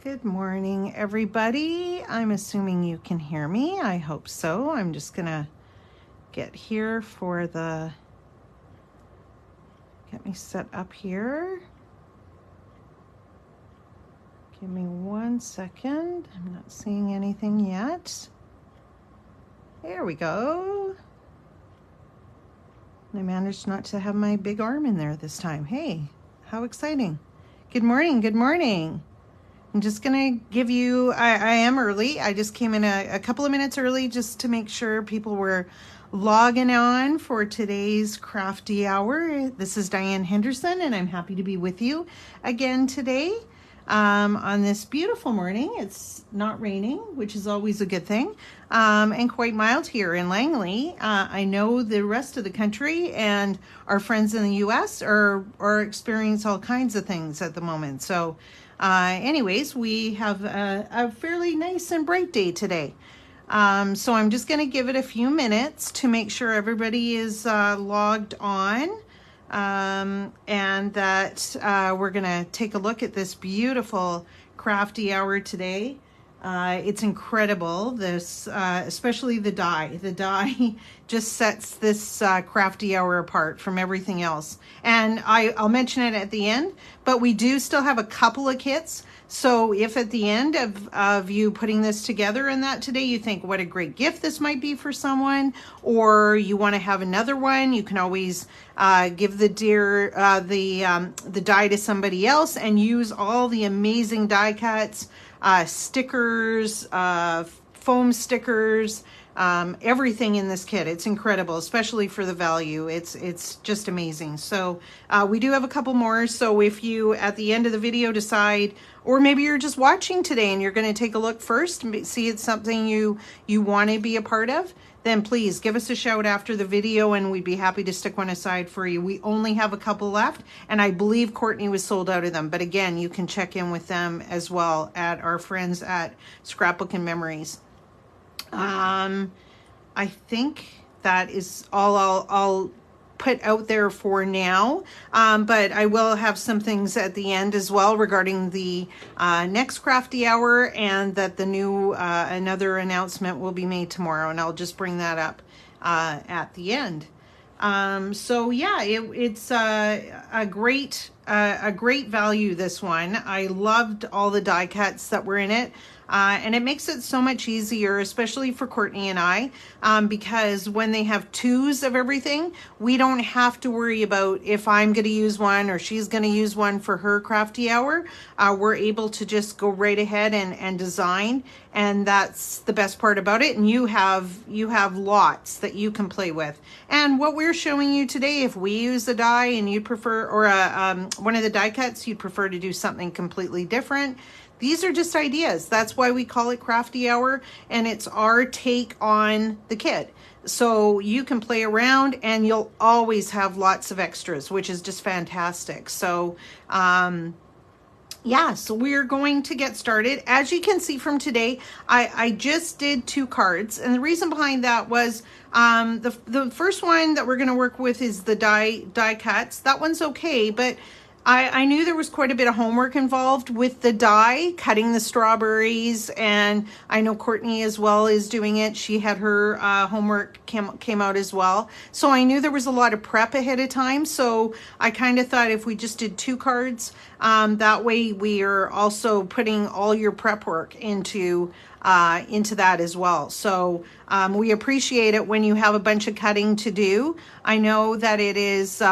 Good morning, everybody. I'm assuming you can hear me. I hope so. I'm just gonna get here for get me set up here. Give me 1 second. I'm not seeing anything yet. There we go. I managed not to have my big arm in there this time. Hey, how exciting. Good morning, good morning. I'm just gonna give you, I am early. I just came in a couple of minutes early just to make sure people were logging on for today's Crafty Hour. This is Diane Henderson and I'm happy to be with you again today on this beautiful morning. It's not raining, which is always a good thing, and quite mild here in Langley. I know the rest of the country and our friends in the US are experiencing all kinds of things at the moment. So anyways, we have a fairly nice and bright day today. So I'm just going to give it a few minutes to make sure everybody is logged on, and that we're going to take a look at this beautiful Crafty Hour today. It's incredible, this, especially the die. The die just sets this Crafty Hour apart from everything else. And I'll mention it at the end, but we do still have a couple of kits. So if at the end of you putting this together and that today, you think what a great gift this might be for someone, or you want to have another one, you can always give the die to somebody else and use all the amazing die cuts, stickers, foam stickers, everything in this kit. It's incredible, especially for the value. It's just amazing. So we do have a couple more. So if you at the end of the video decide, or maybe you're just watching today and you're going to take a look first and see it's something you want to be a part of, then please give us a shout after the video and we'd be happy to stick one aside for you. We only have a couple left and I believe Courtney was sold out of them. But again, you can check in with them as well at our friends at Scrapbook and Memories. I think that is all I'll put out there for now, but I will have some things at the end as well regarding the next Crafty Hour, and that the new another announcement will be made tomorrow, and I'll just bring that up at the end. So yeah, it's a great value, this one. I loved all the die cuts that were in it. And it makes it so much easier, especially for Courtney and I, because when they have twos of everything, we don't have to worry about if I'm going to use one or she's going to use one for her Crafty Hour. We're able to just go right ahead and design, and that's the best part about it. And you have lots that you can play with. And what we're showing you today, if we use a die and you'd prefer, or one of the die cuts, you'd prefer to do something completely different, these are just ideas. That's why we call it Crafty Hour, and it's our take on the kit. So you can play around and you'll always have lots of extras, which is just fantastic. So yeah, so we're going to get started. As you can see from today, I just did 2 cards, and the reason behind that was the first one that we're going to work with is the die cuts. That one's okay, but I knew there was quite a bit of homework involved with the die, cutting the strawberries, and I know Courtney as well is doing it. She had her homework came out as well. So I knew there was a lot of prep ahead of time. So I kind of thought if we just did 2 cards, that way we are also putting all your prep work into that as well. So we appreciate it when you have a bunch of cutting to do. I know that it is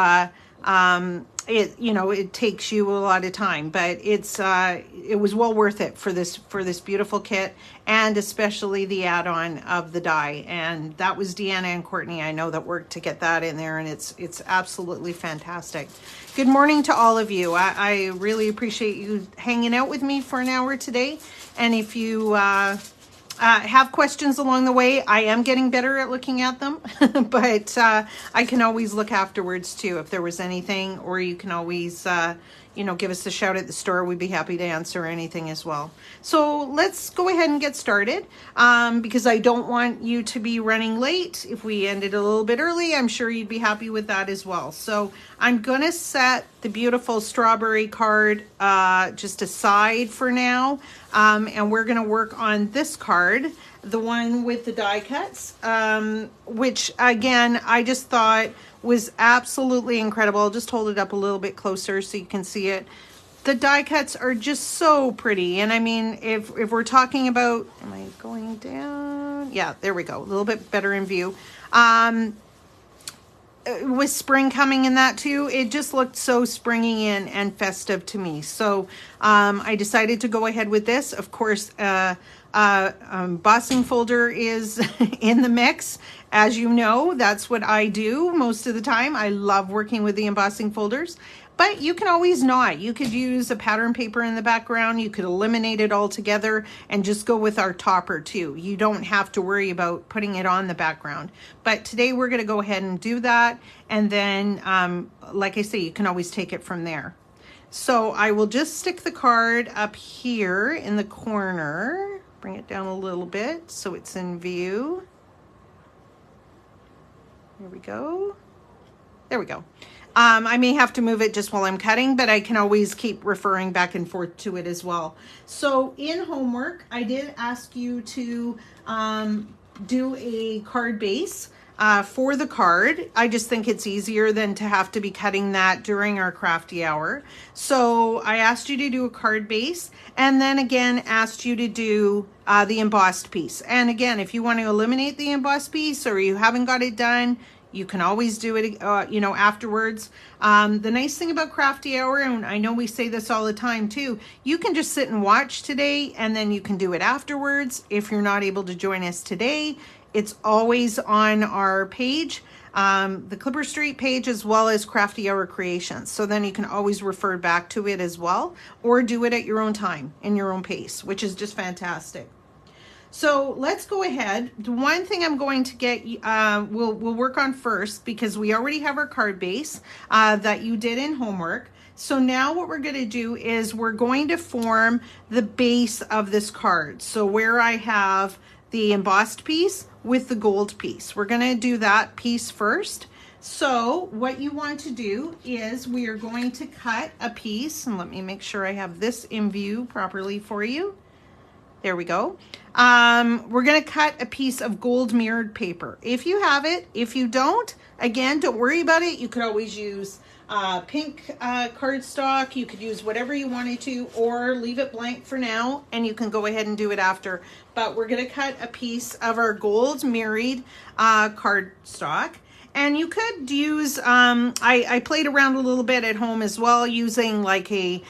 it takes you a lot of time, but it was well worth it for this beautiful kit, and especially the add-on of the die. And that was Diane and Courtney, I know, that worked to get that in there, and it's absolutely fantastic. Good morning to all of you. I really appreciate you hanging out with me for an hour today. And if you have questions along the way, I am getting better at looking at them, but I can always look afterwards too if there was anything, or you can always you know, give us a shout at the store. We'd be happy to answer anything as well. So let's go ahead and get started because I don't want you to be running late. If we ended a little bit early, I'm sure you'd be happy with that as well. So I'm gonna set the beautiful strawberry card just aside for now, and we're gonna work on this card, the one with the die cuts, which again, I just thought was absolutely incredible. I'll just hold it up a little bit closer so you can see it. The die cuts are just so pretty. And I mean, if we're talking about, am I going down? Yeah, there we go. A little bit better in view. With spring coming in that too, it just looked so springy and festive to me. So I decided to go ahead with this. Of course, embossing folder is in the mix. As you know, that's what I do most of the time. I love working with the embossing folders, but you can always not. You could use a pattern paper in the background. You could eliminate it altogether and just go with our topper too. You don't have to worry about putting it on the background. But today we're gonna go ahead and do that. And then, like I say, you can always take it from there. So I will just stick the card up here in the corner, bring it down a little bit so it's in view. There we go. There we go. I may have to move it just while I'm cutting, but I can always keep referring back and forth to it as well. So in homework, I did ask you to do a card base for the card. I just think it's easier than to have to be cutting that during our crafty hour. So I asked you to do a card base, and then again asked you to do the embossed piece. And again, if you want to eliminate the embossed piece or you haven't got it done, you can always do it, you know, afterwards. The nice thing about Crafty Hour, and I know we say this all the time too, you can just sit and watch today and then you can do it afterwards. If you're not able to join us today, it's always on our page, the Clipper Street page, as well as Crafty Hour Creations. So then you can always refer back to it as well, or do it at your own time, in your own pace, which is just fantastic. So let's go ahead. The one thing I'm going to get, we'll work on first, because we already have our card base that you did in homework. So now what we're going to do is we're going to form the base of this card. So where I have the embossed piece with the gold piece, we're going to do that piece first. So what you want to do is we are going to cut a piece, and let me make sure I have this in view properly for you. There we go. We're going to cut a piece of gold mirrored paper. If you have it, if you don't, again, don't worry about it. You could always use pink cardstock. You could use whatever you wanted to, or leave it blank for now, and you can go ahead and do it after. But we're going to cut a piece of our gold mirrored cardstock. And you could use, I played around a little bit at home as well, using like a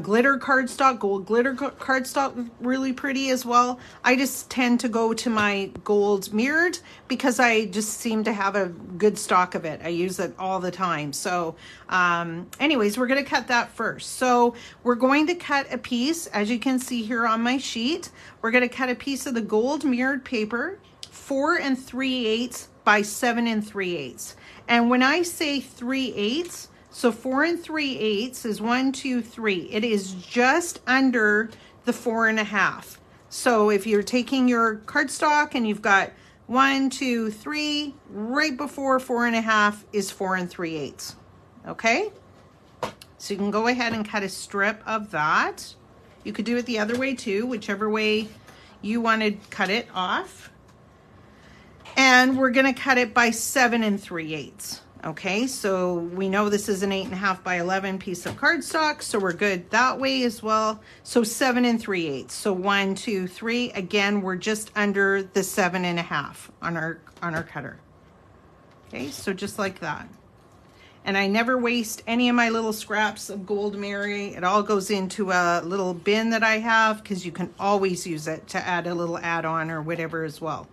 glitter cardstock, gold glitter cardstock, really pretty as well. I just tend to go to my gold mirrored because I just seem to have a good stock of it. I use it all the time. So anyways, we're going to cut that first. So we're going to cut a piece, as you can see here on my sheet, we're going to cut a piece of the gold mirrored paper, 4 3/8 by 7 3/8. And when I say 3/8, so 4 3/8 is 1, 2, 3. It is just under the 4.5. So if you're taking your cardstock and you've got 1, 2, 3, right before 4.5 is 4 3/8. Okay? So you can go ahead and cut a strip of that. You could do it the other way too, whichever way you want to cut it off. And we're going to cut it by 7 3/8. Okay, so we know this is an 8.5 by 11 piece of cardstock, so we're good that way as well. So 7 3/8. So 1, 2, 3. Again, we're just under the 7.5 on our cutter. Okay, so just like that. And I never waste any of my little scraps of gold Mary. It all goes into a little bin that I have, because you can always use it to add a little add-on or whatever as well.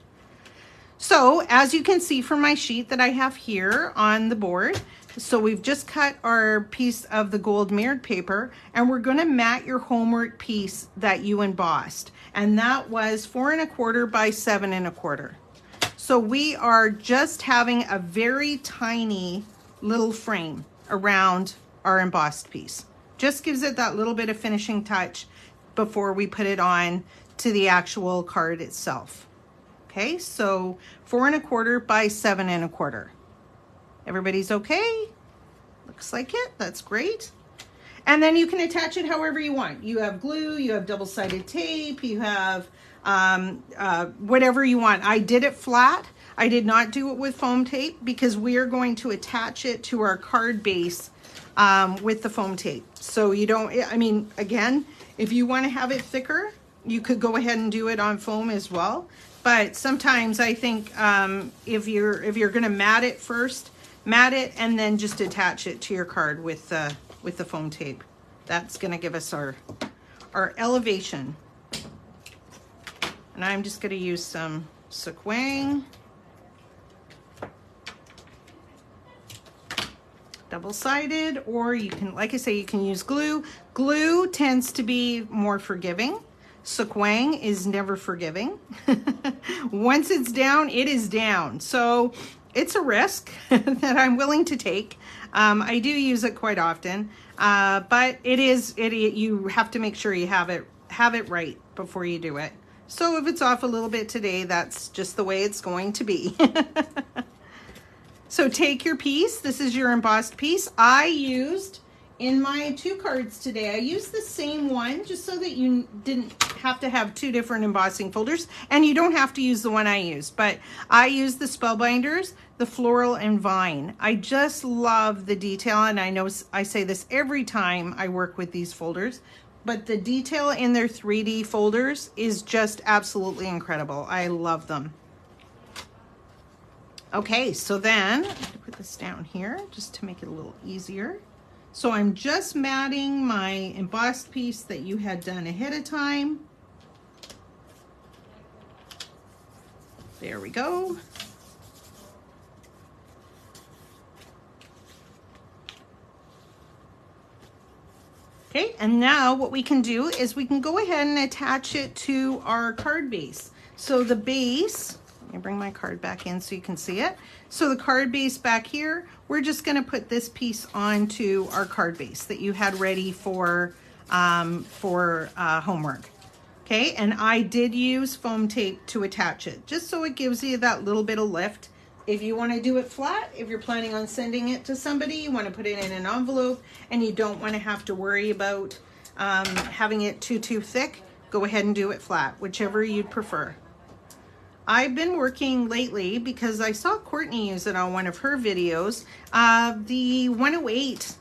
So as you can see from my sheet that I have here on the board, so we've just cut our piece of the gold mirrored paper, and we're going to mat your homework piece that you embossed. And that was 4 1/4 by 7 1/4. So we are just having a very tiny little frame around our embossed piece. Just gives it that little bit of finishing touch before we put it on to the actual card itself. Okay, so 4 1/4 by 7 1/4. Everybody's okay? Looks like it. That's great. And then you can attach it however you want. You have glue, you have double-sided tape, you have whatever you want. I did it flat. I did not do it with foam tape because we are going to attach it to our card base with the foam tape. So you don't, I mean, again, if you want to have it thicker, you could go ahead and do it on foam as well. But sometimes I think if you're going to mat it first, mat it and then just attach it to your card with the foam tape. That's going to give us our elevation. And I'm just going to use some sequin, double-sided, or you can, like I say, you can use glue. Glue tends to be more forgiving. Sequin is never forgiving. Once it's down, it is down. So it's a risk that I'm willing to take. I do use it quite often, but you have to make sure you have it right before you do it. So if it's off a little bit today, that's just the way it's going to be. So take your piece. This is your embossed piece. I used in my 2 cards today, I used the same one just so that you didn't have to have 2 different embossing folders, and you don't have to use the one I used, but I used the Spellbinders, the Floral and Vine. I just love the detail, and I know I say this every time I work with these folders, but the detail in their 3D folders is just absolutely incredible. I love them. Okay, so then, I'm going to put this down here just to make it a little easier. So I'm just matting my embossed piece that you had done ahead of time. There we go. Okay, and now what we can do is we can go ahead and attach it to our card base. So the base, let me bring my card back in so you can see it. So the card base back here, we're just going to put this piece onto our card base that you had ready for homework. Okay, and I did use foam tape to attach it, just so it gives you that little bit of lift. If you want to do it flat, if you're planning on sending it to somebody, you want to put it in an envelope and you don't want to have to worry about having it too thick, go ahead and do it flat, whichever you'd prefer. I've been working lately because I saw Courtney use it on one of her videos, the 108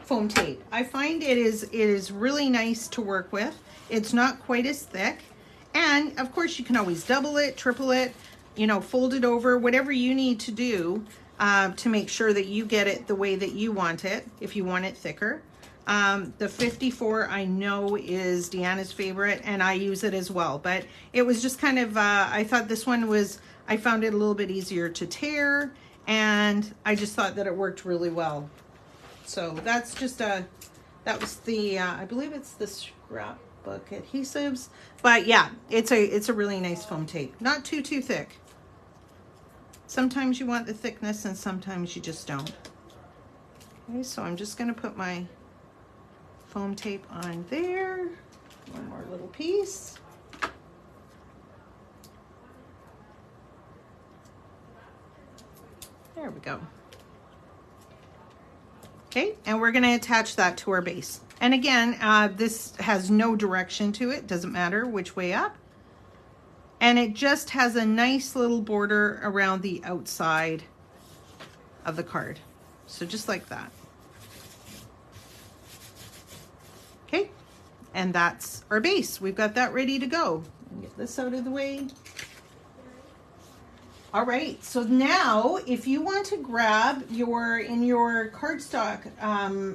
foam tape. I find it is really nice to work with. It's not quite as thick, and of course you can always double it, triple it, you know, fold it over, whatever you need to do to make sure that you get it the way that you want it, if you want it thicker. The 54 I know is Diana's favorite, and I use it as well, but it was just kind of, I thought this one was, I found it a little bit easier to tear, and I just thought that it worked really well. So that's just that was the, I believe it's the scrapbook adhesives, but yeah, it's a really nice foam tape. Not too thick. Sometimes you want the thickness and sometimes you just don't. Okay, so I'm just gonna put my foam tape on there. One more little piece. There we go. Okay, and we're going to attach that to our base. And again, this has no direction to it. Doesn't matter which way up. And it just has a nice little border around the outside of the card. So just like that. Okay, and that's our base. We've got that ready to go. Get this out of the way. All right, so now if you want to grab in your cardstock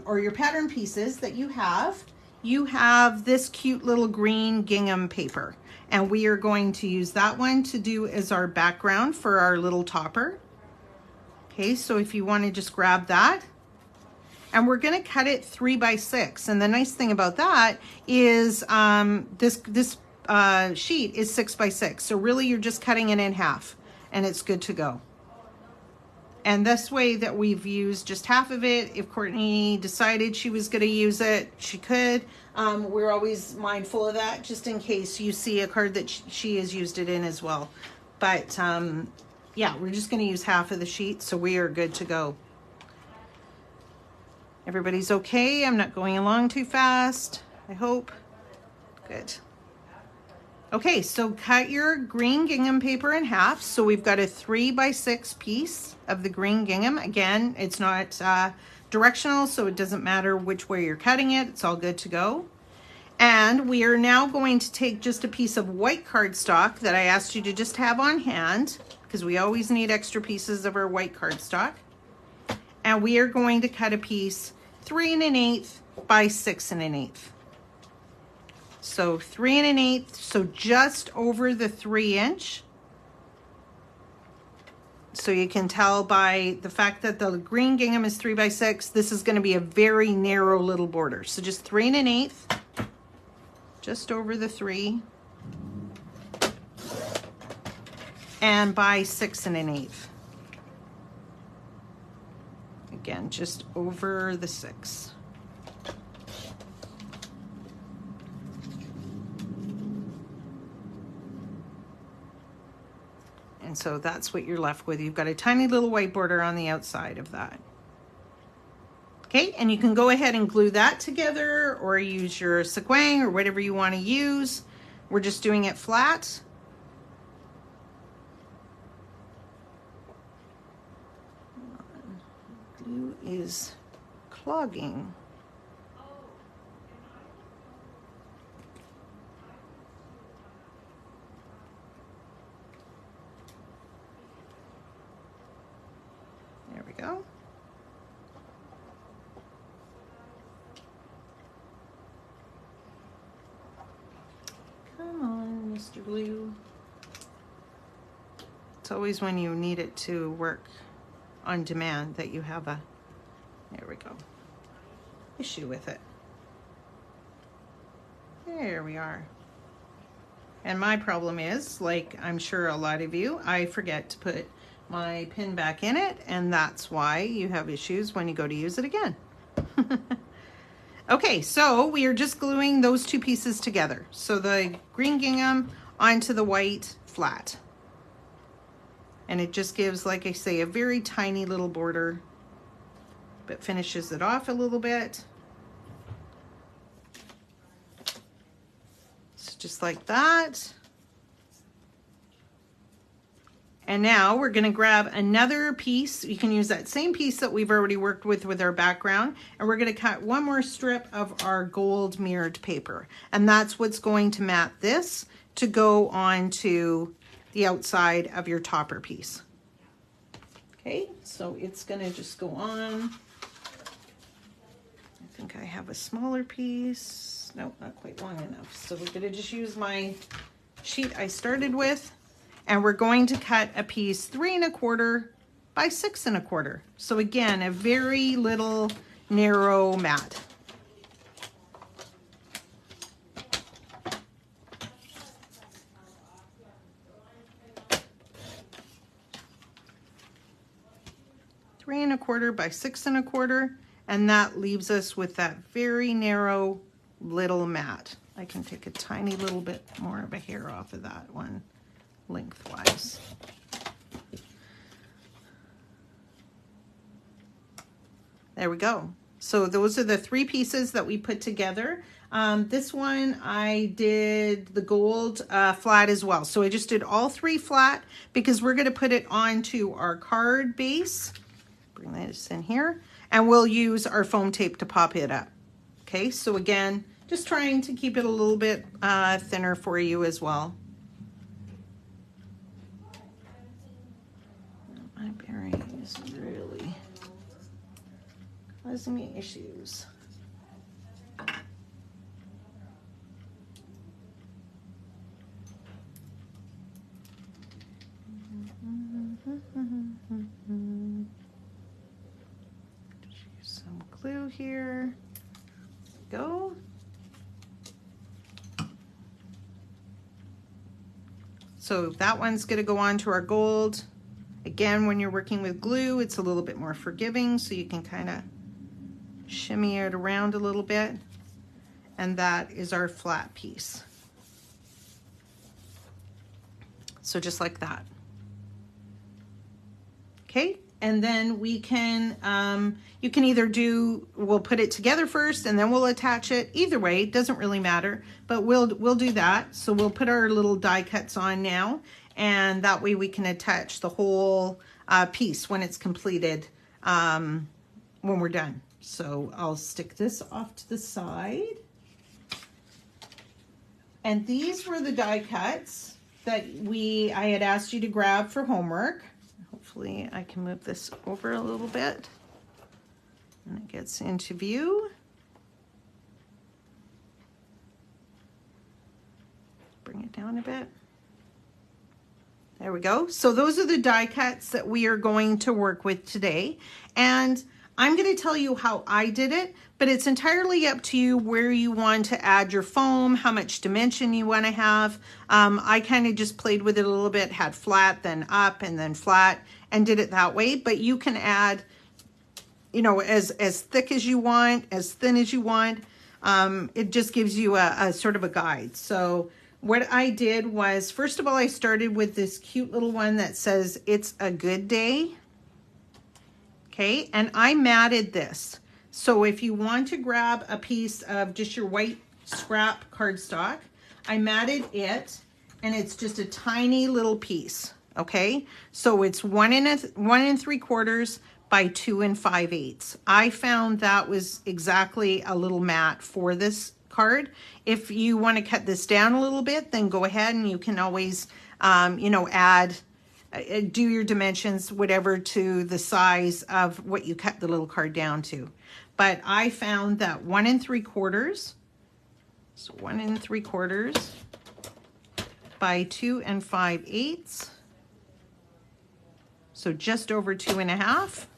or your pattern pieces that you have this cute little green gingham paper. And we are going to use that one to do as our background for our little topper. Okay, so if you want to just grab that. And we're going to cut it 3 by 6. And the nice thing about that is this sheet is 6 by 6. So really you're just cutting it in half and it's good to go. And this way that we've used just half of it. If Courtney decided she was going to use it, she could. We're always mindful of that, just in case you see a card that she has used it in as well. But yeah, we're just going to use half of the sheet, so we are good to go. Everybody's okay? I'm not going along too fast, I hope. Good. Okay, so cut your green gingham paper in half. So we've got a 3x6 piece of the green gingham. Again, it's not directional, so it doesn't matter which way you're cutting it. It's all good to go. And we are now going to take just a piece of white cardstock that I asked you to just have on hand, because we always need extra pieces of our white cardstock. And we are going to cut a piece 3 1/8 by 6 1/8. So 3 1/8, so just over the 3-inch. So you can tell by the fact that the green gingham is 3x6, this is going to be a very narrow little border. So just 3 1/8, just over the 3, and by 6 1/8. Again, just over the 6. And so that's what you're left with. You've got a tiny little white border on the outside of that. Okay, and you can go ahead and glue that together or use your sequin or whatever you want to use. We're just doing it flat. Glue is clogging. There we go. Come on, Mr. Glue. It's always when you need it to work on demand that you have a, there we go, issue with it. There we are. And my problem is, like I'm sure a lot of you, I forget to put my pin back in it, and that's why you have issues when you go to use it again. Okay, so we are just gluing those two pieces together. So the green gingham onto the white flat. And it just gives, like I say, a very tiny little border, but finishes it off a little bit. So just like that. And now we're going to grab another piece. You can use that same piece that we've already worked with our background, and we're going to cut one more strip of our gold mirrored paper. And that's what's going to mat this to go onto the outside of your topper piece. Okay, so it's going to just go on. I think I have a smaller piece. Nope, not quite long enough. So we're going to just use my sheet I started with. And we're going to cut a piece 3 1/4 by 6 1/4. So again, a very little narrow mat. Three 1/4 by 6 1/4, and that leaves us with that very narrow little mat. I can take a tiny little bit more of a hair off of that one lengthwise. There we go. So those are the 3 pieces that we put together. This one I did the gold flat as well. So I just did all 3 flat because we're going to put it onto our card base. Bring this in here, and we'll use our foam tape to pop it up. Okay, so again, just trying to keep it a little bit thinner for you as well. My bearing is really causing me issues. Just use some glue here. Go. So that one's going to go on to our gold. Again, when you're working with glue, it's a little bit more forgiving, so you can kind of shimmy it around a little bit. And that is our flat piece. So just like that. Okay, and then we can, you can either we'll put it together first and then we'll attach it. Either way, it doesn't really matter, but we'll do that. So we'll put our little die cuts on now, and that way we can attach the whole piece when it's completed, when we're done. So I'll stick this off to the side. And these were the die cuts that I had asked you to grab for homework. Hopefully I can move this over a little bit and it gets into view. Bring it down a bit. There we go. So those are the die cuts that we are going to work with today. And I'm going to tell you how I did it, but it's entirely up to you where you want to add your foam, how much dimension you want to have. I kind of just played with it a little bit, had flat, then up, and then flat, and did it that way. But you can add, you know, as thick as you want, as thin as you want. It just gives you a sort of a guide. So what I did was, first of all, I started with this cute little one that says, "It's a good day." Okay, and I matted this. So if you want to grab a piece of just your white scrap cardstock, I matted it, and it's just a tiny little piece. Okay, so it's 1 3/4 by 2 5/8. I found that was exactly a little mat for this card. If you want to cut this down a little bit, then go ahead and you can always, you know, do your dimensions, whatever, to the size of what you cut the little card down to. But I found that 1 3/4, so 1 3/4 by 2 5/8, so just over 2.5,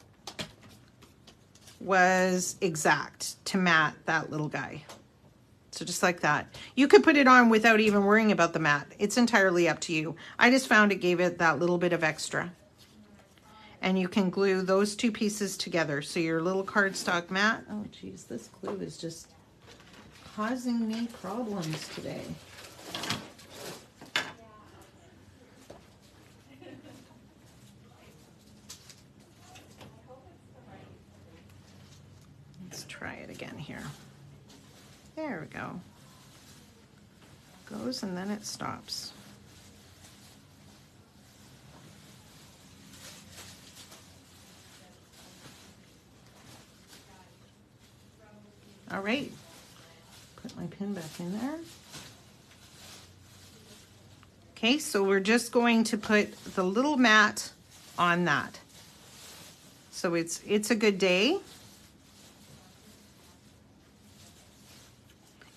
was exact to mat that little guy. So just like that. You could put it on without even worrying about the mat. It's entirely up to you. I just found it gave it that little bit of extra. And you can glue those two pieces together. So your little cardstock mat. Oh geez, this glue is just causing me problems today. Let's try it again here. There we go. Goes and then it stops. All right. Put my pin back in there. Okay, so we're just going to put the little mat on that. So it's a good day.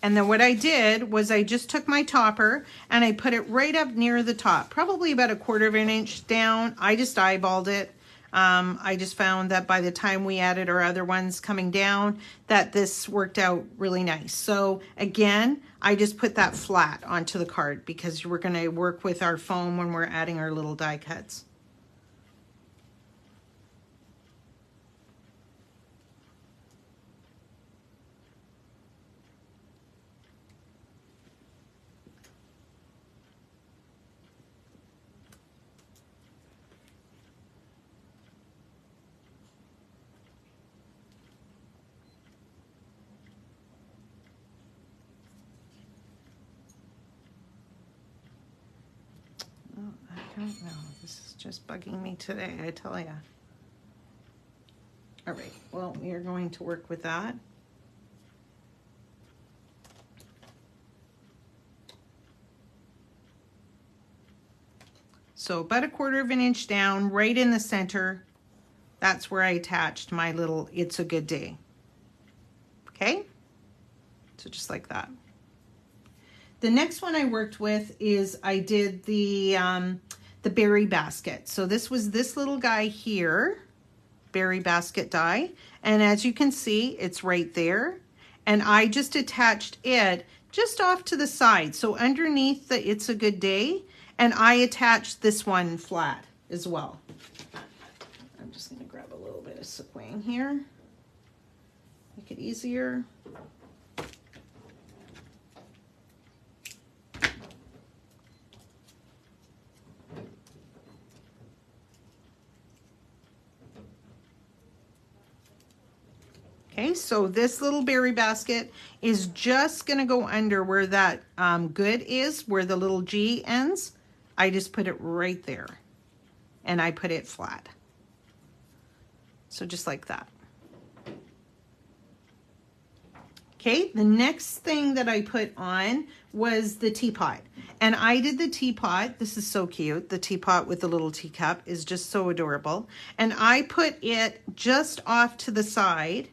And then what I did was I just took my topper and I put it right up near the top, probably about 1/4 inch down. I just eyeballed it. I just found that by the time we added our other ones coming down, that this worked out really nice. So again, I just put that flat onto the card because we're going to work with our foam when we're adding our little die cuts. I don't know. This is just bugging me today, I tell ya. All right, well, we are going to work with that. So about 1/4 inch down, right in the center, that's where I attached my little "It's a Good Day." Okay, so just like that. The next one I worked with is I did the berry basket. So this was this little guy here, berry basket die. And as you can see, it's right there. And I just attached it just off to the side. So underneath the "It's a Good Day." And I attached this one flat as well. this wing here. Make it easier. Okay, so this little berry basket is just gonna go under where that good is, where the little G ends. I just put it right there, and I put it flat. So just like that. Okay, the next thing that I put on was the teapot. And I did the teapot. This is so cute. The teapot with the little teacup is just so adorable. And I put it just off to the side.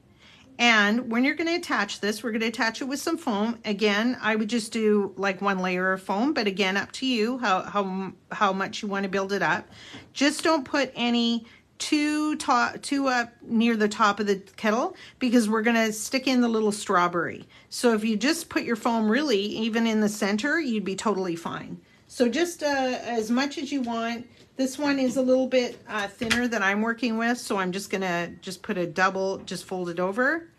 And when you're going to attach this, we're going to attach it with some foam. Again, I would just do like one layer of foam, but again, up to you how much you want to build it up. Just don't put any too up near the top of the kettle, because we're going to stick in the little strawberry. So if you just put your foam really even in the center, you'd be totally fine. So just as much as you want. This one is a little bit thinner than I'm working with, so I'm just gonna put a double, just fold it over.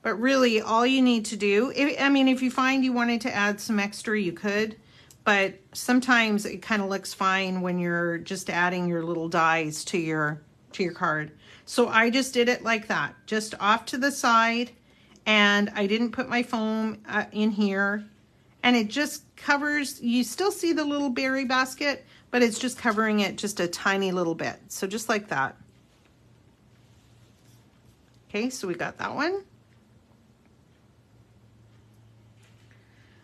But really, all you need to do, if you find you wanted to add some extra, you could, but sometimes it kind of looks fine when you're just adding your little dies to your card. So I just did it like that, just off to the side, and I didn't put my foam in here, and it just covers, you still see the little berry basket, but it's just covering it just a tiny little bit. So just like that. Okay, so we got that one.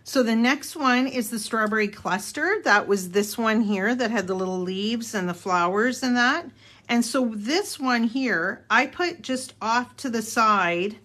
So the next one is the strawberry cluster. That was this one here that had the little leaves and the flowers and that. And so this one here, I put just off to the side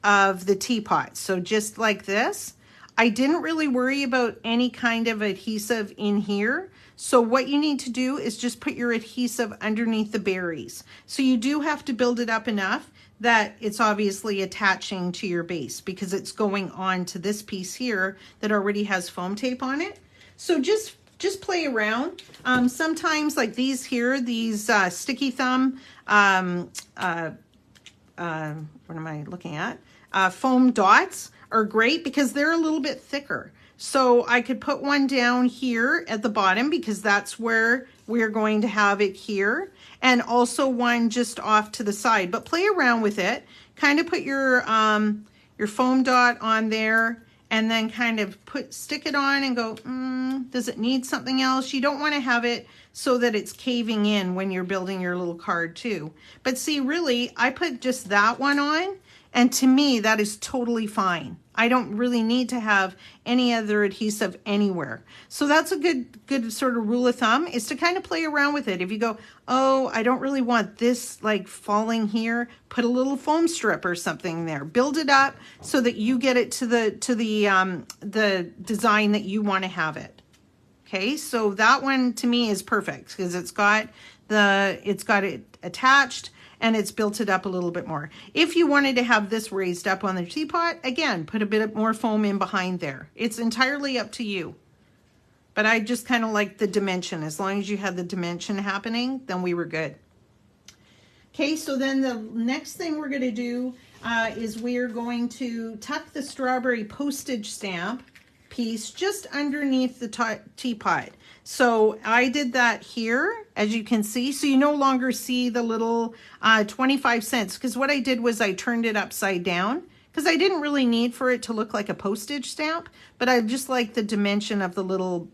of the teapot. So just like this. I didn't really worry about any kind of adhesive in here. So what you need to do is just put your adhesive underneath the berries. So you do have to build it up enough that it's obviously attaching to your base, because it's going on to this piece here that already has foam tape on it. So just play around. Sometimes like these here, these sticky thumb, what am I looking at? Foam dots are great because they're a little bit thicker. So I could put one down here at the bottom, because that's where we're going to have it here, and also one just off to the side. But play around with it. Kind of put your foam dot on there, and then kind of stick it on and go, does it need something else? You don't want to have it so that it's caving in when you're building your little card too. But see, really, I put just that one on, and to me, that is totally fine. I don't really need to have any other adhesive anywhere. So that's a good sort of rule of thumb, is to kind of play around with it. If you go, oh, I don't really want this like falling here, put a little foam strip or something there. Build it up so that you get it to the design that you want to have it. Okay, so that one to me is perfect, because it's got it attached, and it's built it up a little bit more. If you wanted to have this raised up on the teapot, again, put a bit more foam in behind there. It's entirely up to you. But I just kind of like the dimension. As long as you had the dimension happening, then we were good. Okay, so then the next thing we're going to do is we're going to tuck the strawberry postage stamp piece just underneath the teapot. So I did that here, as you can see. So you no longer see the little 25 cents, because what I did was I turned it upside down, because I didn't really need for it to look like a postage stamp, but I just like the dimension of the little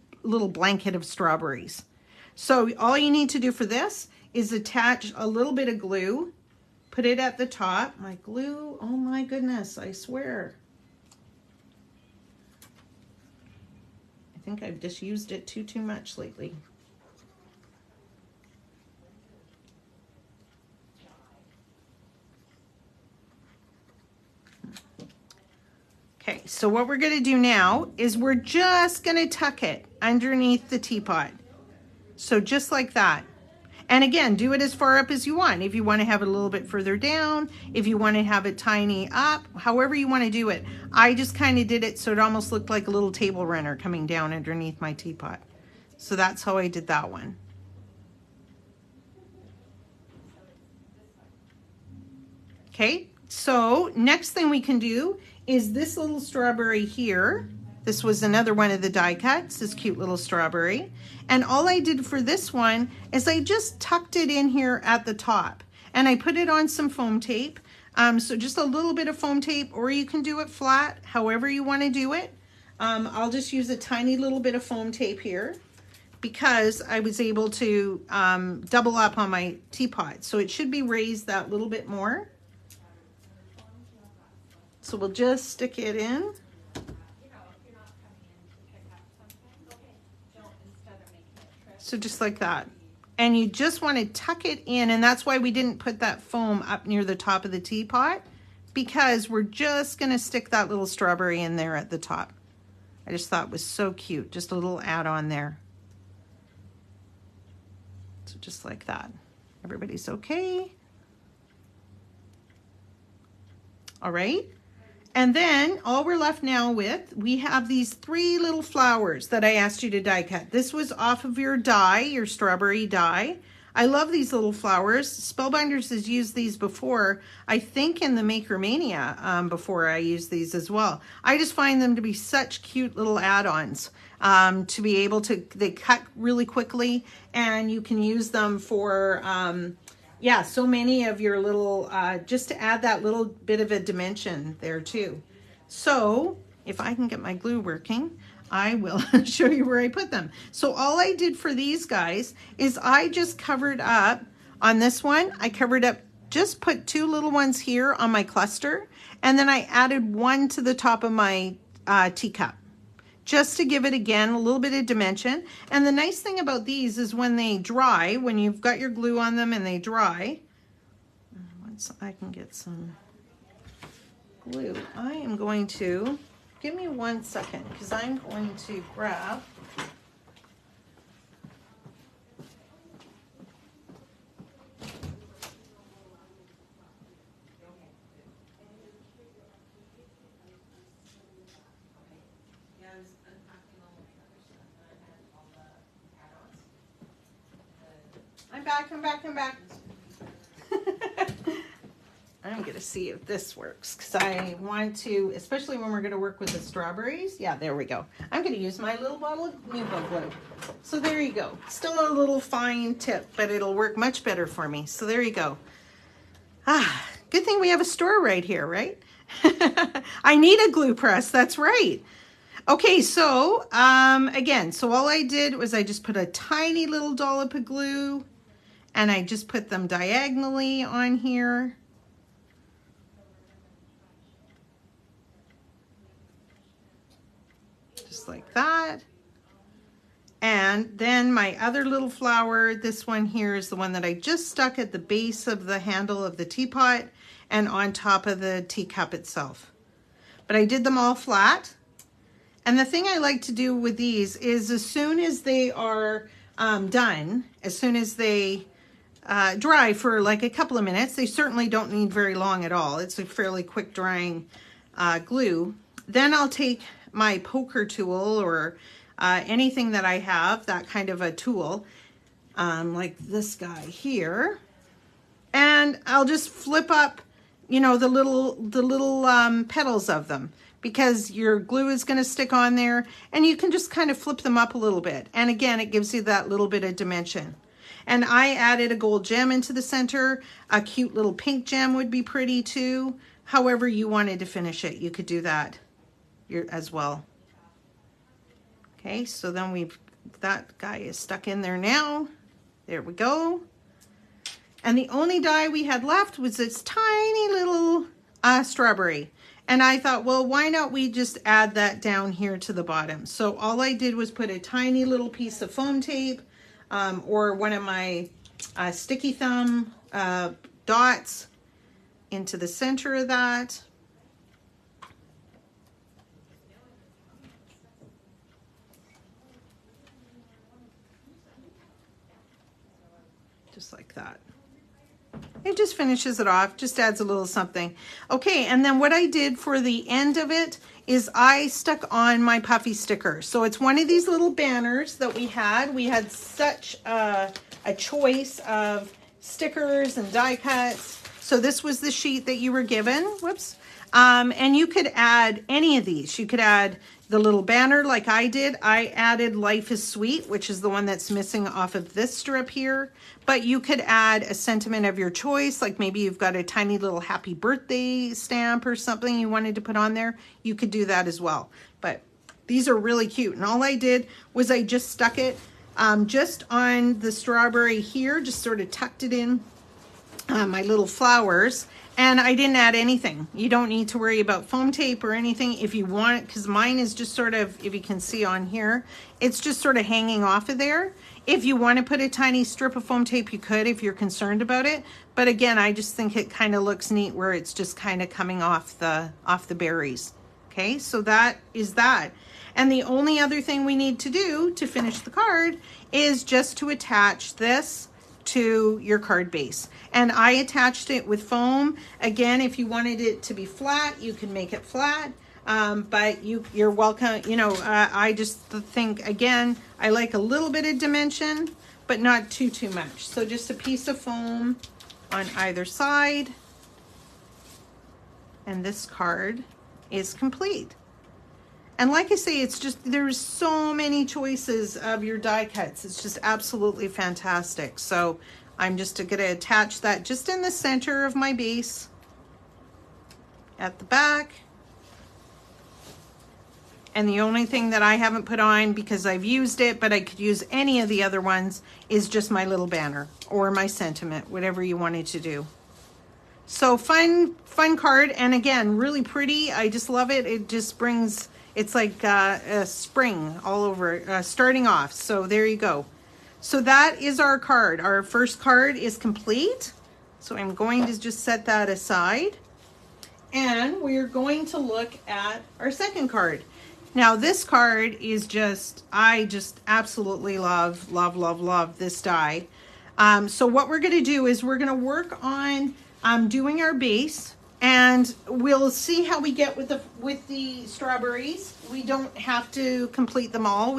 blanket of strawberries. So all you need to do for this is attach a little bit of glue, put it at the top. My glue, oh my goodness, I swear. I think I've just used it too much lately. Okay, so what we're going to do now is we're just going to tuck it underneath the teapot. So just like that. And again, do it as far up as you want. If you want to have it a little bit further down, if you want to have it tiny up, however you want to do it. I just kind of did it so it almost looked like a little table runner coming down underneath my teapot. So that's how I did that one. Okay, so next thing we can do is this little strawberry here. This was another one of the die cuts, this cute little strawberry. And all I did for this one is I just tucked it in here at the top. And I put it on some foam tape. So just a little bit of foam tape, or you can do it flat, however you want to do it. I'll just use a tiny little bit of foam tape here because I was able to double up on my teapot. So it should be raised that little bit more. So we'll just stick it in. So just like that. And you just want to tuck it in, and that's why we didn't put that foam up near the top of the teapot, because we're just going to stick that little strawberry in there at the top. I just thought it was so cute, just a little add-on there. So just like that. Everybody's okay? All right. And then all we're left now with, we have these 3 little flowers that I asked you to die cut. This was off of your die, your strawberry die. I love these little flowers. Spellbinders has used these before, I think in the Makermania before I used these as well. I just find them to be such cute little add-ons to be able to, they cut really quickly and you can use them for, yeah, so many of your little, just to add that little bit of a dimension there too. So if I can get my glue working, I will show you where I put them. So all I did for these guys is I just covered up on this one. I covered up, just put 2 little ones here on my cluster. And then I added 1 to the top of my teacup, just to give it again a little bit of dimension. And the nice thing about these is when they dry, when you've got your glue on them and they dry, once I can get some glue, I am going to, give me 1 second, because I'm going to grab I'm back. I'm gonna see if this works, because I want to, especially when we're gonna work with the strawberries. Yeah, there we go. I'm gonna use my little bottle of Nuvo glue. So there you go. Still a little fine tip, but it'll work much better for me. So there you go. Ah, good thing we have a store right here, right? I need a glue press, that's right. Okay, so again, so all I did was I just put a tiny little dollop of glue and I just put them diagonally on here. Just like that. And then my other little flower, this one here is the one that I just stuck at the base of the handle of the teapot and on top of the teacup itself. But I did them all flat. And the thing I like to do with these is as soon as they are done, as soon as they dry for like a couple of minutes, they certainly don't need very long at all. It's a fairly quick drying glue. Then I'll take my poker tool or anything that I have, that kind of a tool, like this guy here, and I'll just flip up, you know, the little petals of them, because your glue is going to stick on there, and you can just kind of flip them up a little bit. And again, it gives you that little bit of dimension. And I added a gold gem into the center. A cute little pink gem would be pretty too. However you wanted to finish it, you could do that as well. Okay, so then that guy is stuck in there now. There we go. And the only die we had left was this tiny little strawberry. And I thought, well, why not we just add that down here to the bottom? So all I did was put a tiny little piece of foam tape or one of my sticky thumb dots into the center of that. Just like that. It just finishes it off, just adds a little something. Okay, and then what I did for the end of it is I stuck on my puffy sticker. So it's one of these little banners that we had. We had such a choice of stickers and die cuts. So this was the sheet that you were given. Whoops. And you could add any of these. You could add the little banner like I did. I added Life is Sweet, which is the one that's missing off of this strip here. But you could add a sentiment of your choice, like maybe you've got a tiny little happy birthday stamp or something you wanted to put on there. You could do that as well. But these are really cute. And all I did was I just stuck it just on the strawberry here, just sort of tucked it in my little flowers. And I didn't add anything. You don't need to worry about foam tape or anything if you want it, because mine is just sort of, if you can see on here, it's just sort of hanging off of there. If you want to put a tiny strip of foam tape, you could if you're concerned about it. But again, I just think it kind of looks neat where it's just kind of coming off the berries. Okay, so that is that. And the only other thing we need to do to finish the card is just to attach this to your card base. And I attached it with foam. Again, if you wanted it to be flat, you can make it flat. But you're welcome, you know, I just think, again, I like a little bit of dimension, but not too much. So just a piece of foam on either side. And this card is complete. And like I say, it's just, there's so many choices of your die cuts. It's just absolutely fantastic. So I'm just going to attach that just in the center of my base at the back. And the only thing that I haven't put on, because I've used it, but I could use any of the other ones, is just my little banner or my sentiment, whatever you wanted to do. So fun card. And again, really pretty. I just love it. It just brings, it's like a spring all over, starting off. So there you go. So that is our card. Our first card is complete. So I'm going to just set that aside. And we're going to look at our second card. Now this card is just, I just absolutely love this die. So what we're going to do is we're going to work on doing our base, and we'll see how we get with the strawberries. We don't have to complete them all.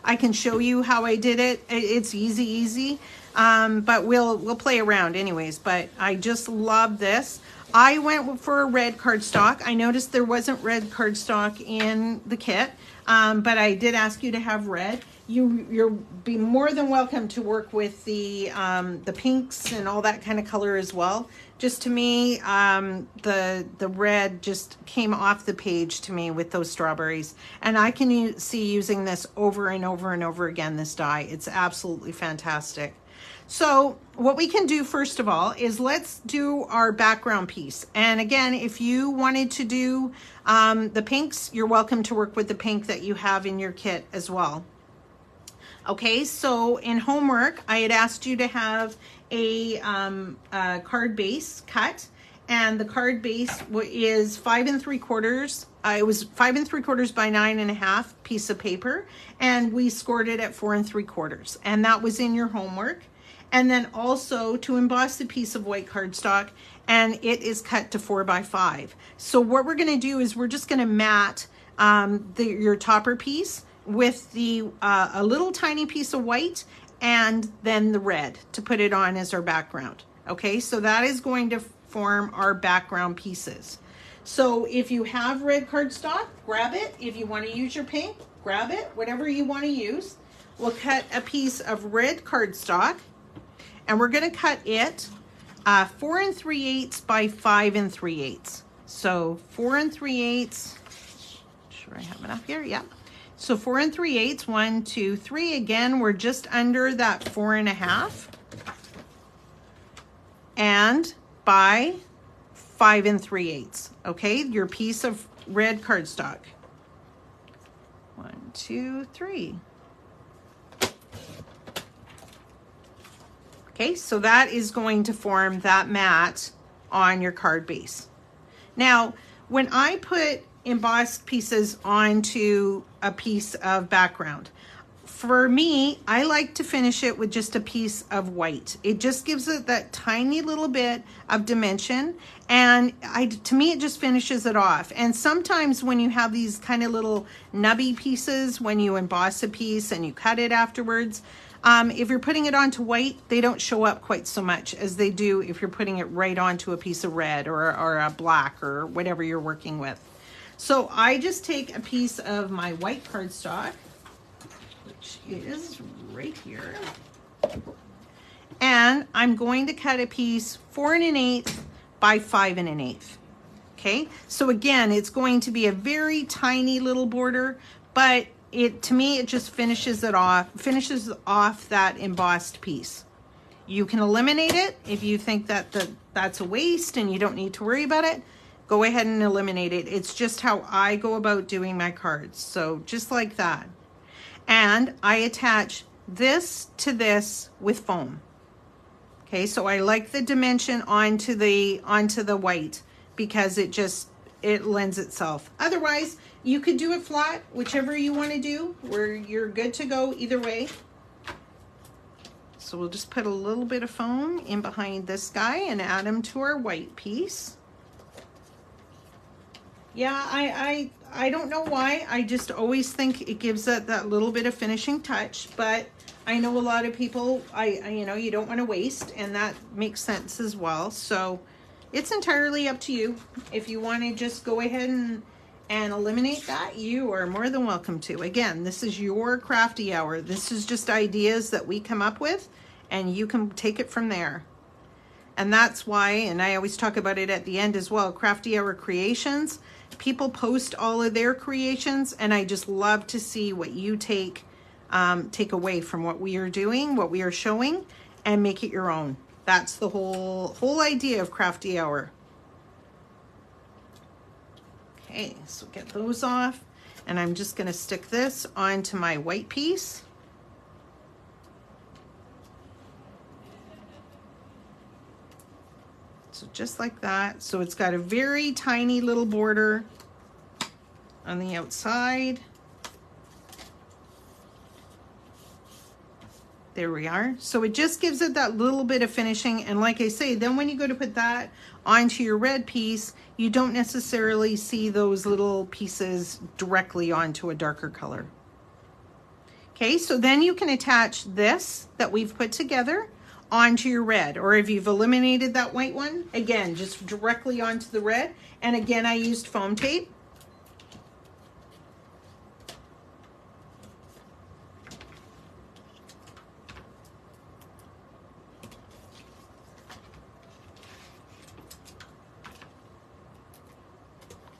I can show you how I did it. It's easy. But we'll play around anyways. But I just love this. I went for a red cardstock. I noticed there wasn't red cardstock in the kit, but I did ask you to have red. You'll be more than welcome to work with the pinks and all that kind of color as well. Just to me, the red just came off the page to me with those strawberries, and I can see using this over and over again, this die. It's absolutely fantastic. So what we can do first of all is let's do our background piece. And again, if you wanted to do the pinks, you're welcome to work with the pink that you have in your kit as well. Okay, so in homework, I had asked you to have a card base cut, and the card base is 5 3/4. It was 5 3/4 by 9.5 piece of paper, and we scored it at 4 3/4, and that was in your homework. And then also to emboss the piece of white cardstock, and it is cut to 4 by 5. So what we're going to do is we're just going to mat your topper piece with a little tiny piece of white and then the red to put it on as our background. Okay, so that is going to form our background pieces. So if you have red cardstock, grab it. If you want to use your pink, grab it, whatever you want to use. We'll cut a piece of red cardstock, and we're going to cut it 4 3/8 by 5 3/8. So 4 3/8. Sure I have enough here. Yeah. So 4 3/8. 1, 2, 3. Again, we're just under that 4.5. And by 5 3/8. Okay, your piece of red cardstock. 1, 2, 3. Okay, so that is going to form that mat on your card base. Now, when I put embossed pieces onto a piece of background, for me, I like to finish it with just a piece of white. It just gives it that tiny little bit of dimension, and to me it just finishes it off. And sometimes when you have these kind of little nubby pieces, when you emboss a piece and you cut it afterwards, If you're putting it onto white, they don't show up quite so much as they do if you're putting it right onto a piece of red or a black or whatever you're working with. So I just take a piece of my white cardstock, which is right here, and I'm going to cut a piece 4 1/8 by 5 1/8. Okay, so again, it's going to be a very tiny little border, but to me, it just finishes off that embossed piece. You can eliminate it if you think that that's a waste and you don't need to worry about it. Go ahead and eliminate it. It's just how I go about doing my cards. So just like that. And I attach this to this with foam. Okay, so I like the dimension onto the white because it lends itself. Otherwise, you could do it flat, whichever you want to do, where you're good to go either way. So we'll just put a little bit of foam in behind this guy and add him to our white piece. Yeah, I don't know why. I just always think it gives that little bit of finishing touch, but I know a lot of people, you know, you don't want to waste, and that makes sense as well. So it's entirely up to you. If you want to just go ahead and eliminate that, you are more than welcome to. Again, this is your crafty hour. This is just ideas that we come up with, and you can take it from there. And that's why, and I always talk about it at the end as well, Crafty Hour Creations. People post all of their creations, and I just love to see what you take away from what we are doing, what we are showing, and make it your own. That's the whole idea of Crafty Hour. Okay, so get those off, and I'm just going to stick this onto my white piece. So just like that. So it's got a very tiny little border on the outside. There we are. So it just gives it that little bit of finishing. And like I say, then when you go to put that onto your red piece, you don't necessarily see those little pieces directly onto a darker color. Okay, so then you can attach this that we've put together onto your red, or if you've eliminated that white one, again, just directly onto the red. And again, I used foam tape.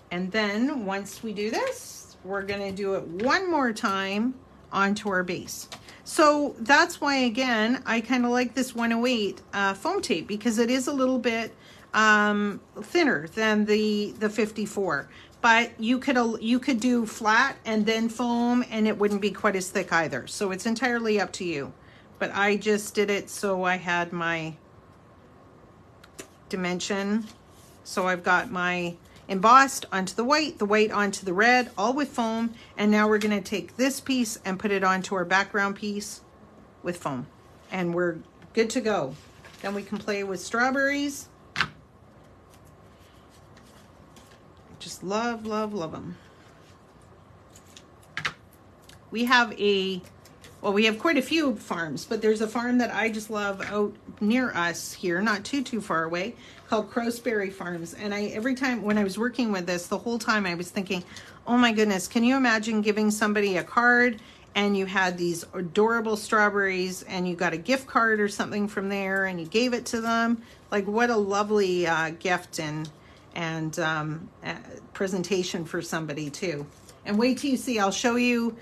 And then once we do this, we're going to do it one more time onto our base. So that's why, again, I kind of like this 108 foam tape, because it is a little bit thinner than the 54. But you could do flat and then foam, and it wouldn't be quite as thick either. So it's entirely up to you. But I just did it so I had my dimension. So I've got my embossed onto the white onto the red, all with foam. And now we're going to take this piece and put it onto our background piece with foam, and we're good to go. Then we can play with strawberries. Just love, love, love them. We have we have quite a few farms, but there's a farm that I just love out near us here, not too far away, called Crowsberry Farms. And every time when I was working with this, the whole time I was thinking, oh my goodness, can you imagine giving somebody a card and you had these adorable strawberries and you got a gift card or something from there and you gave it to them? Like, what a lovely gift and presentation for somebody too. And wait till you see, I'll show you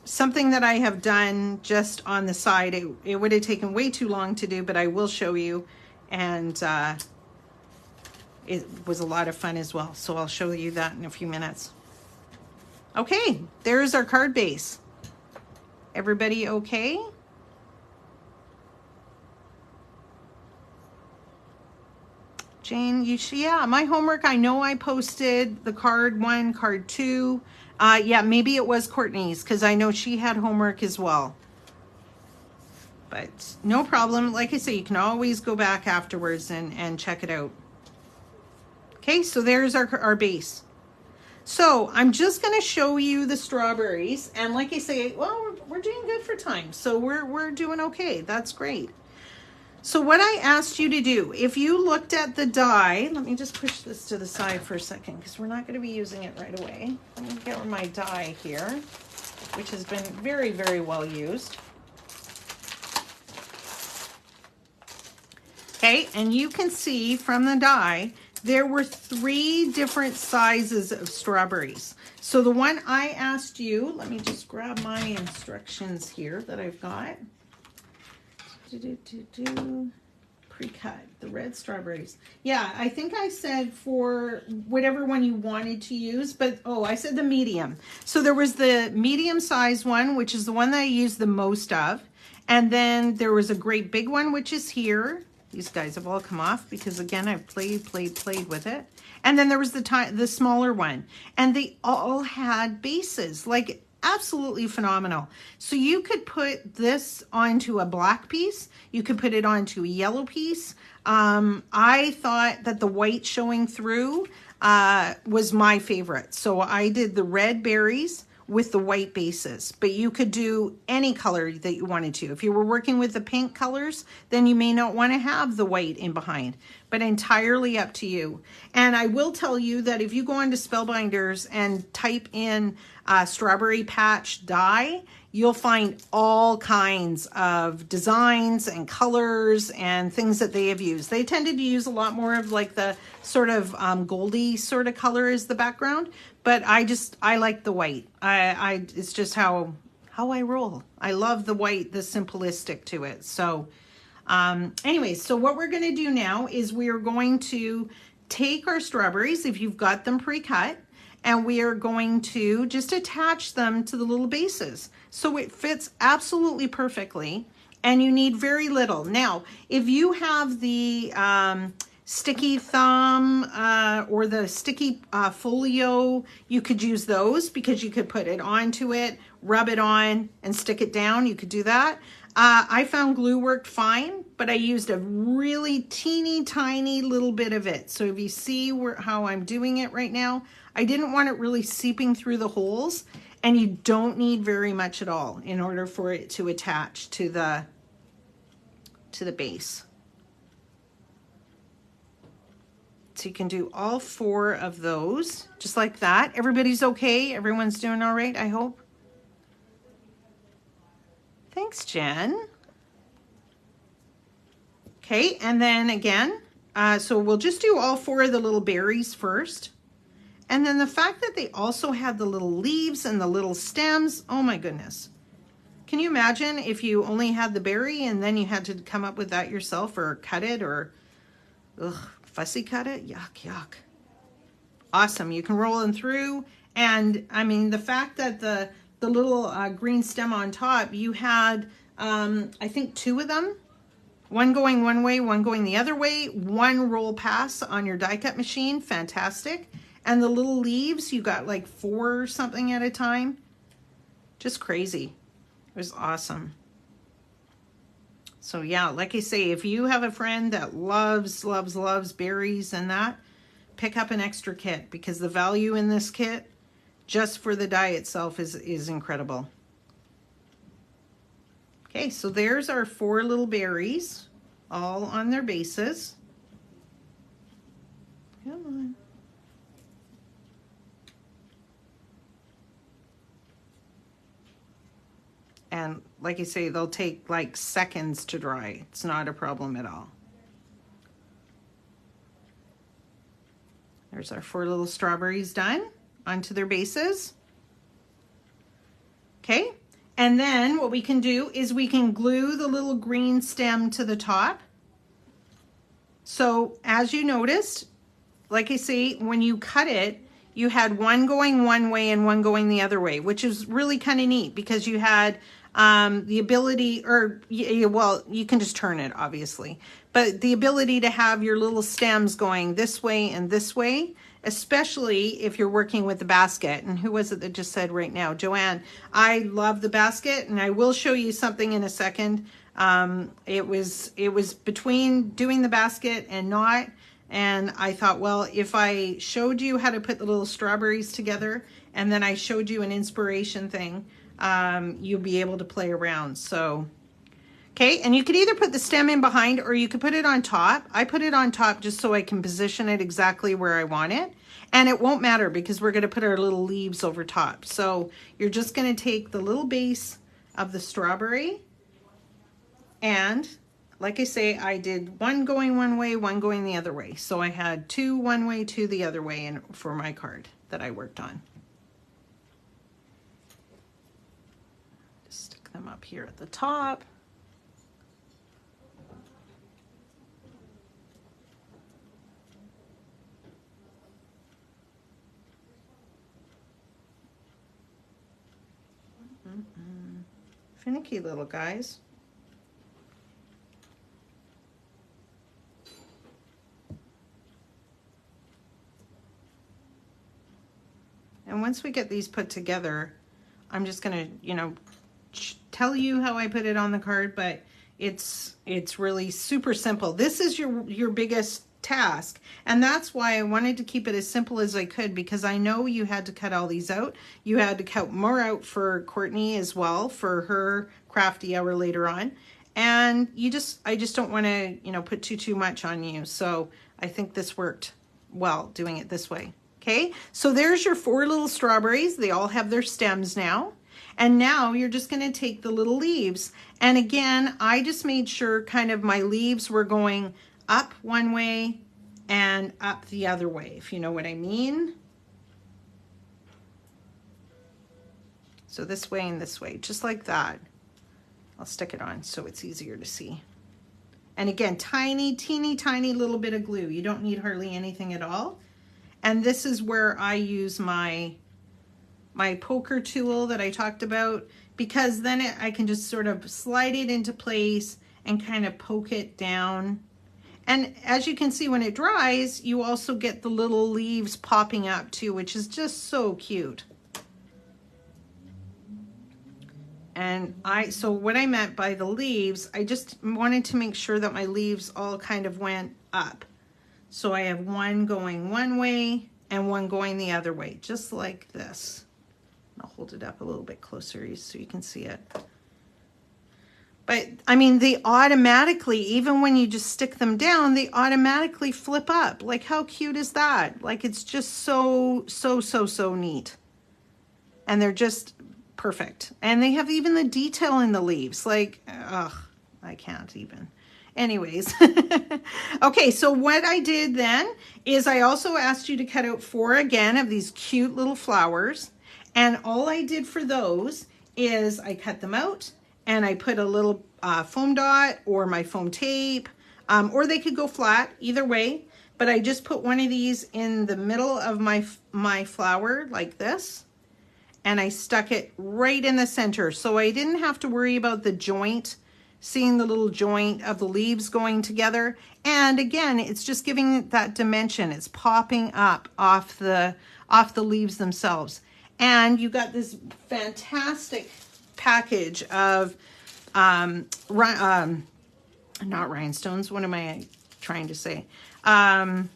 something that I have done just on the side. It would have taken way too long to do, but I will show you. And it was a lot of fun as well. So I'll show you that in a few minutes. Okay, there's our card base. Everybody okay? Jane, yeah, my homework, I know I posted the card 1, card 2. Yeah, maybe it was Courtney's, because I know she had homework as well. But no problem. Like I say, you can always go back afterwards and check it out. Okay, so there's our base. So I'm just going to show you the strawberries. And like I say, well, we're doing good for time. So we're doing okay. That's great. So what I asked you to do, if you looked at the die, let me just push this to the side for a second because we're not going to be using it right away. Let me get my die here, which has been very, very well used. Okay, and you can see from the die, there were 3 different sizes of strawberries. So the one I asked you, let me just grab my instructions here that I've got. Pre-cut, the red strawberries. Yeah, I think I said for whatever one you wanted to use, but I said the medium. So there was the medium size one, which is the one that I use the most of. And then there was a great big one, which is here. These guys have all come off because again, I've played with it. And then there was the smaller one, and they all had bases, like absolutely phenomenal. So you could put this onto a black piece. You could put it onto a yellow piece. I thought that the white showing through was my favorite. So I did the red berries with the white bases, but you could do any color that you wanted to. If you were working with the pink colors, then you may not want to have the white in behind, but entirely up to you. And I will tell you that if you go onto Spellbinders and type in Strawberry Patch die, you'll find all kinds of designs and colors and things that they have used. They tended to use a lot more of like the sort of goldy sort of color as the background, but I like the white. It's just how I roll. I love the white, the simplistic to it. So anyways, so what we're gonna do now is we are going to take our strawberries, if you've got them pre-cut, and we are going to just attach them to the little bases. So it fits absolutely perfectly, and you need very little. Now, if you have the sticky thumb or the sticky folio, you could use those because you could put it onto it, rub it on, and stick it down. You could do that. I found glue worked fine, but I used a really teeny tiny little bit of it. So if you see how I'm doing it right now, I didn't want it really seeping through the holes, and you don't need very much at all in order for it to attach to the base. So you can do all 4 of those just like that. Everybody's okay? Everyone's doing all right, I hope? Thanks, Jen. Okay, and then again, so we'll just do all 4 of the little berries first. And then the fact that they also had the little leaves and the little stems, oh my goodness. Can you imagine if you only had the berry and then you had to come up with that yourself or cut it or fussy cut it? Yuck, yuck. Awesome, you can roll them through. And I mean, the fact that the little green stem on top, you had, I think 2 of them. One going one way, one going the other way. 1 roll pass on your die cut machine, fantastic. And the little leaves, you got like 4 or something at a time. Just crazy. It was awesome. So yeah, like I say, if you have a friend that loves berries and that, pick up an extra kit because the value in this kit, just for the die itself, is incredible. Okay, so there's our 4 little berries, all on their bases. Come on. And like I say, they'll take like seconds to dry. It's not a problem at all. There's our 4 little strawberries done onto their bases. Okay, and then what we can do is we can glue the little green stem to the top. So as you noticed, like I say, when you cut it, you had one going one way and one going the other way, which is really kind of neat because you had the ability, or well, you can just turn it obviously, but the ability to have your little stems going this way and this way, especially if you're working with the basket. And who was it that just said right now? Joanne. I love the basket, and I will show you something in a second. It was between doing the basket and not, And I thought, well, if I showed you how to put the little strawberries together and then I showed you an inspiration thing, you'll be able to play around. So, okay, and you could either put the stem in behind or you could put it on top. I put it on top just so I can position it exactly where I want it. And it won't matter because we're going to put our little leaves over top. So you're just going to take the little base of the strawberry, and like I say, I did one going one way, one going the other way. So I had two one way, two the other way for my card that I worked on. Just stick them up here at the top. Finicky little guys. And once we get these put together, I'm just gonna, tell you how I put it on the card, but it's really super simple. This is your biggest task, and that's why I wanted to keep it as simple as I could, because I know you had to cut all these out. You had to cut more out for Courtney as well for her crafty hour later on, and I just don't want to put too much on you. So I think this worked well doing it this way. Okay, so there's your 4 little strawberries. They all have their stems now. And now you're just going to take the little leaves. And again, I just made sure kind of my leaves were going up one way and up the other way, if you know what I mean. So this way and this way, just like that. I'll stick it on so it's easier to see. And again, teeny tiny little bit of glue. You don't need hardly anything at all. And this is where I use my poker tool that I talked about, because then I can just sort of slide it into place and kind of poke it down. And as you can see, when it dries, you also get the little leaves popping up too, which is just so cute. And so what I meant by the leaves, I just wanted to make sure that my leaves all kind of went up. So I have one going one way and one going the other way, just like this. I'll hold it up a little bit closer so you can see it. But I mean, they automatically, even when you just stick them down, they automatically flip up. Like, how cute is that? Like, it's just so neat. And they're just perfect. And they have even the detail in the leaves. Like, ugh, I can't even. Anyways, okay, so what I did then is I also asked you to cut out 4 again of these cute little flowers. And all I did for those is I cut them out and I put a little foam dot or my foam tape, or they could go flat, either way. But I just put one of these in the middle of my flower like this. And I stuck it right in the center. So I didn't have to worry about the joint, seeing the little joint of the leaves going together. And again, it's just giving that dimension. It's popping up off the leaves themselves. And you got this fantastic package of, not rhinestones, what am I trying to say? I've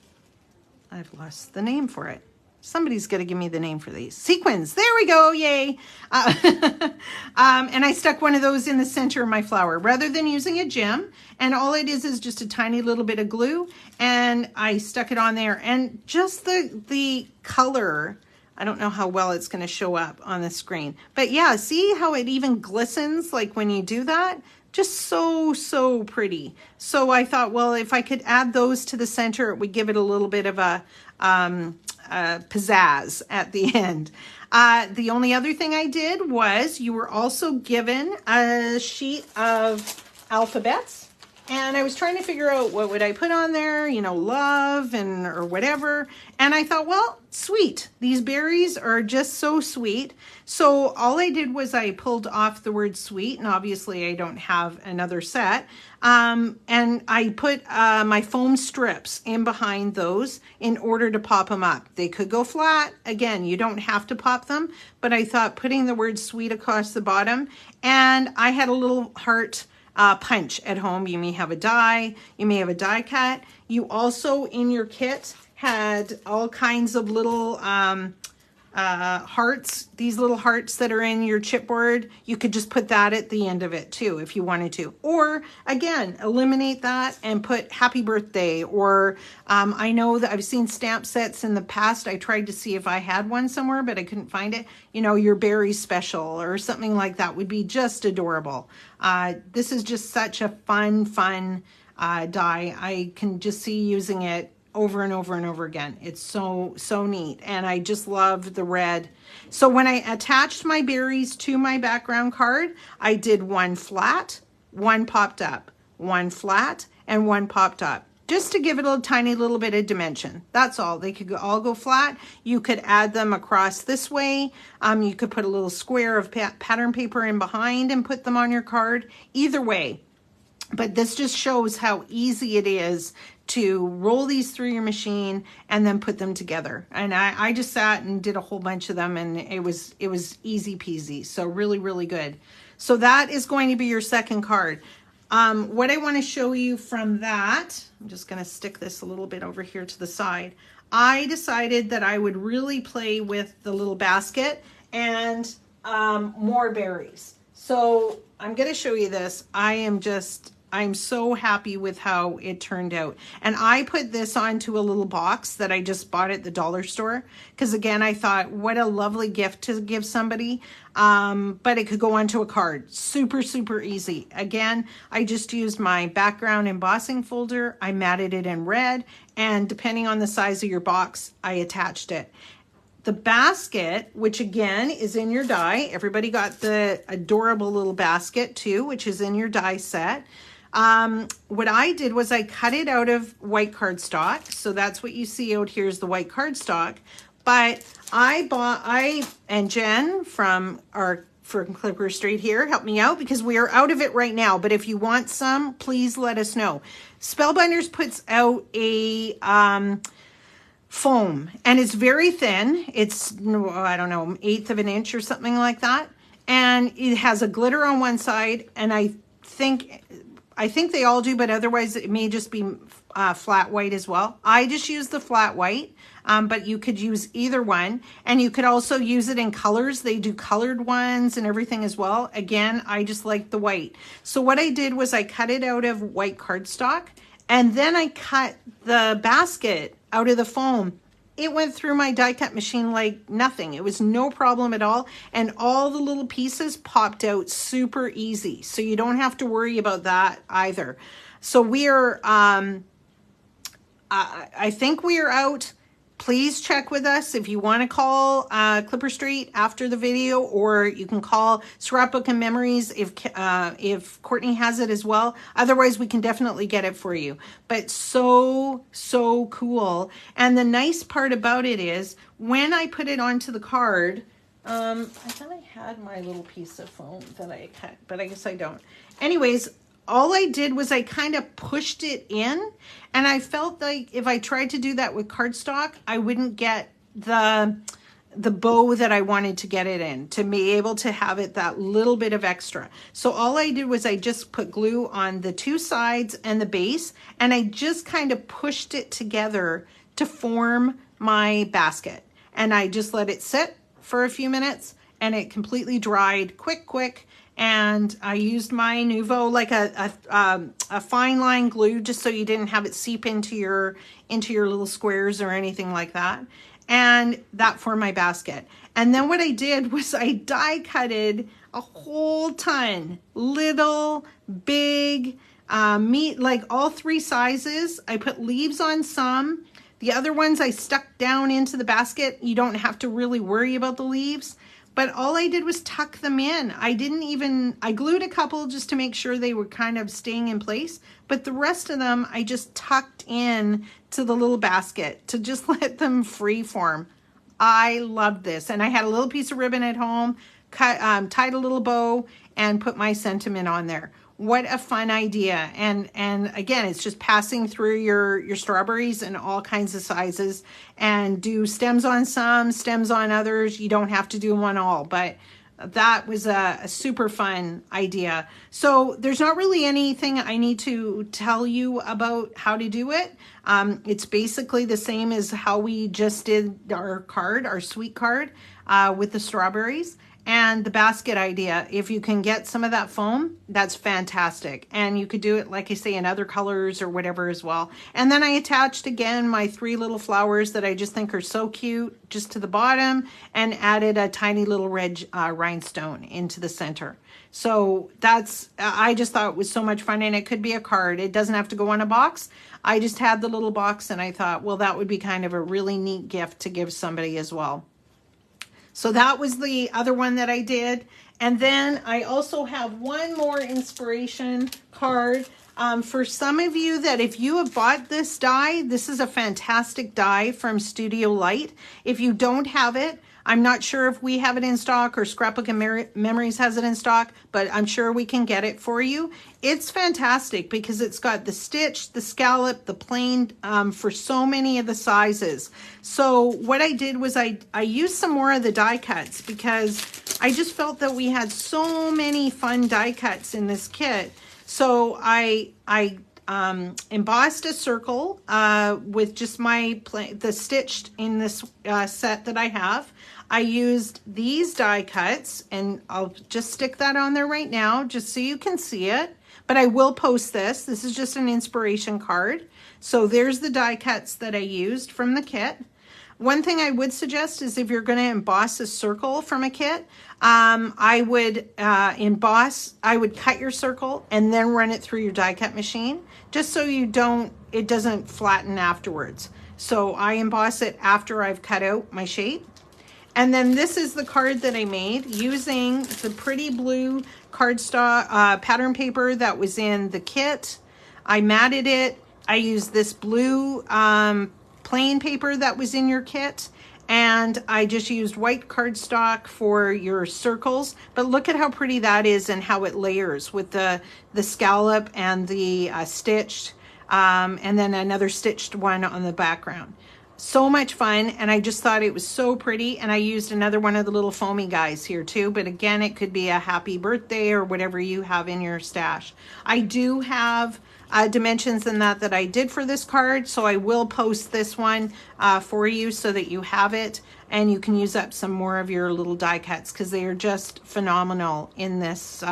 lost the name for it. Somebody's got to give me the name for these. Sequins, there we go, yay. And I stuck one of those in the center of my flower rather than using a gem. And all it is just a tiny little bit of glue. And I stuck it on there. And just the color, I don't know how well it's going to show up on the screen. But yeah, see how it even glistens like when you do that? Just so pretty. So I thought, well, if I could add those to the center, it would give it a little bit of a pizzazz at the end. The only other thing I did was you were also given a sheet of alphabets. And I was trying to figure out what would I put on there, love or whatever. And I thought, well, sweet. These berries are just so sweet. So all I did was I pulled off the word sweet, and obviously I don't have another set. And I put my foam strips in behind those in order to pop them up. They could go flat. Again, you don't have to pop them, but I thought putting the word sweet across the bottom, and I had a little heart punch at home. You may have a die, you may have a die cut. You also in your kit had all kinds of little hearts, these little hearts that are in your chipboard. You could just put that at the end of it too if you wanted to, or again eliminate that and put happy birthday, or I know that I've seen stamp sets in the past. I tried to see if I had one somewhere but I couldn't find it. You know, your berry special or something like that would be just adorable. This is just such a fun die. I can just see using it over and over and over again. It's so neat, and I just love the red. So when I attached my berries to my background card, I did one flat, one popped up, one flat, and one popped up, just to give it a tiny little bit of dimension. That's all. They could all go flat. You could add them across this way. You could put a little square of pattern paper in behind and put them on your card. Either way. But this just shows how easy it is to roll these through your machine and then put them together. And I just sat and did a whole bunch of them, and it was easy peasy. So really good. So that is going to be your second card. What I want to show you from that, I'm just going to stick this a little bit over here to the side. I decided that I would really play with the little basket and more berries. So I'm going to show you this. I'm so happy with how it turned out. And I put this onto a little box that I just bought at the dollar store. Because again, I thought, what a lovely gift to give somebody. But it could go onto a card. Super easy. Again, I just used my background embossing folder. I matted it in red. And depending on the size of your box, I attached it. The basket, which again is in your die. Everybody got the adorable little basket too, which is in your die set. What I did was I cut it out of white cardstock. So that's what you see out here is the white cardstock. But I and Jen from Clipper Street here helped me out because we are out of it right now. But if you want some, please let us know. Spellbinders puts out a foam, and it's very thin. It's, I don't know, 1/8 of an inch or something like that. And it has a glitter on one side, and I think they all do, but otherwise it may just be flat white as well. I just use the flat white, but you could use either one. And you could also use it in colors. They do colored ones and everything as well. Again, I just like the white. So what I did was I cut it out of white cardstock, and then I cut the basket out of the foam. It went through my die cut machine like nothing. It was no problem at all. And all the little pieces popped out super easy. So you don't have to worry about that either. So we are, I think we are out. Please check with us if you want to call Clipper Street after the video, or you can call Scrapbook and Memories if Courtney has it as well. Otherwise, we can definitely get it for you. But so cool. And the nice part about it is when I put it onto the card, I thought I had my little piece of foam that I cut, but I guess I don't. Anyways, all I did was I kind of pushed it in, and I felt like if I tried to do that with cardstock, I wouldn't get the bow that I wanted to get it in, to be able to have it that little bit of extra. So all I did was I just put glue on the two sides and the base, and I just kind of pushed it together to form my basket. And I just let it sit for a few minutes, and it completely dried quick. And I used my Nuvo, like a fine line glue, just so you didn't have it seep into your little squares or anything like that. And that formed my basket. And then what I did was I die cutted a whole ton, little, big, like all three sizes. I put leaves on some. The other ones I stuck down into the basket. You don't have to really worry about the leaves. But all I did was tuck them in. I glued a couple just to make sure they were kind of staying in place. But the rest of them, I just tucked in to the little basket to just let them free form. I loved this. And I had a little piece of ribbon at home, tied a little bow, and put my sentiment on there. What a fun idea. And again, it's just passing through your strawberries in all kinds of sizes, and do stems on some, stems on others. You don't have to do them on all, but that was a super fun idea. So there's not really anything I need to tell you about how to do it. It's basically the same as how we just did our card, our sweet card with the strawberries. And the basket idea, if you can get some of that foam, that's fantastic. And you could do it, like I say, in other colors or whatever as well. And then I attached again my 3 little flowers that I just think are so cute just to the bottom, and added a tiny little red rhinestone into the center. So that's, I just thought it was so much fun, and it could be a card. It doesn't have to go on a box. I just had the little box, and I thought, well, that would be kind of a really neat gift to give somebody as well. So that was the other one that I did. And then I also have one more inspiration card. For some of you that if you have bought this die, this is a fantastic die from Studio Light. If you don't have it, I'm not sure if we have it in stock or Scrapbook and Memories has it in stock, but I'm sure we can get it for you. It's fantastic because it's got the stitch, the scallop, the plain for so many of the sizes. So what I did was I used some more of the die cuts because I just felt that we had so many fun die cuts in this kit. So I embossed a circle with just the stitched in this set that I have. I used these die cuts, and I'll just stick that on there right now just so you can see it. But I will post this. This is just an inspiration card. So there's the die cuts that I used from the kit. One thing I would suggest is if you're going to emboss a circle from a kit, I would cut your circle and then run it through your die cut machine, just so it doesn't flatten afterwards. So I emboss it after I've cut out my shape. And then this is the card that I made using the pretty blue cardstock pattern paper that was in the kit. I matted it. I used this blue plain paper that was in your kit, and I just used white cardstock for your circles. But look at how pretty that is and how it layers with the scallop and the stitched, and then another stitched one on the background. So much fun, and I just thought it was so pretty. And I used another one of the little foamy guys here too, but again, it could be a happy birthday or whatever you have in your stash. I do have dimensions in that I did for this card, so I will post this one for you so that you have it and you can use up some more of your little die cuts because they are just phenomenal in this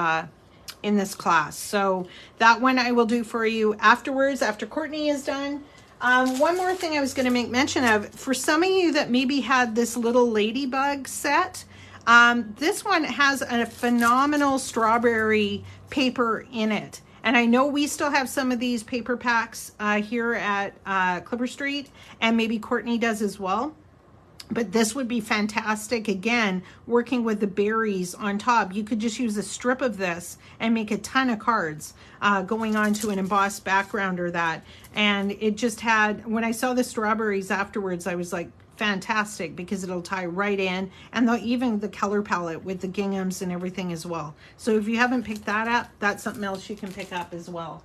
class. So that one I will do for you afterwards, after Courtney is done. One more thing I was going to make mention of, for some of you that maybe had this little ladybug set, this one has a phenomenal strawberry paper in it. And I know we still have some of these paper packs here at Clipper Street, and maybe Courtney does as well. But this would be fantastic, again, working with the berries on top. You could just use a strip of this and make a ton of cards going onto an embossed background or that. And it just had, when I saw the strawberries afterwards, I was like, fantastic, because it'll tie right in, and even the color palette with the ginghams and everything as well. So if you haven't picked that up, that's something else you can pick up as well.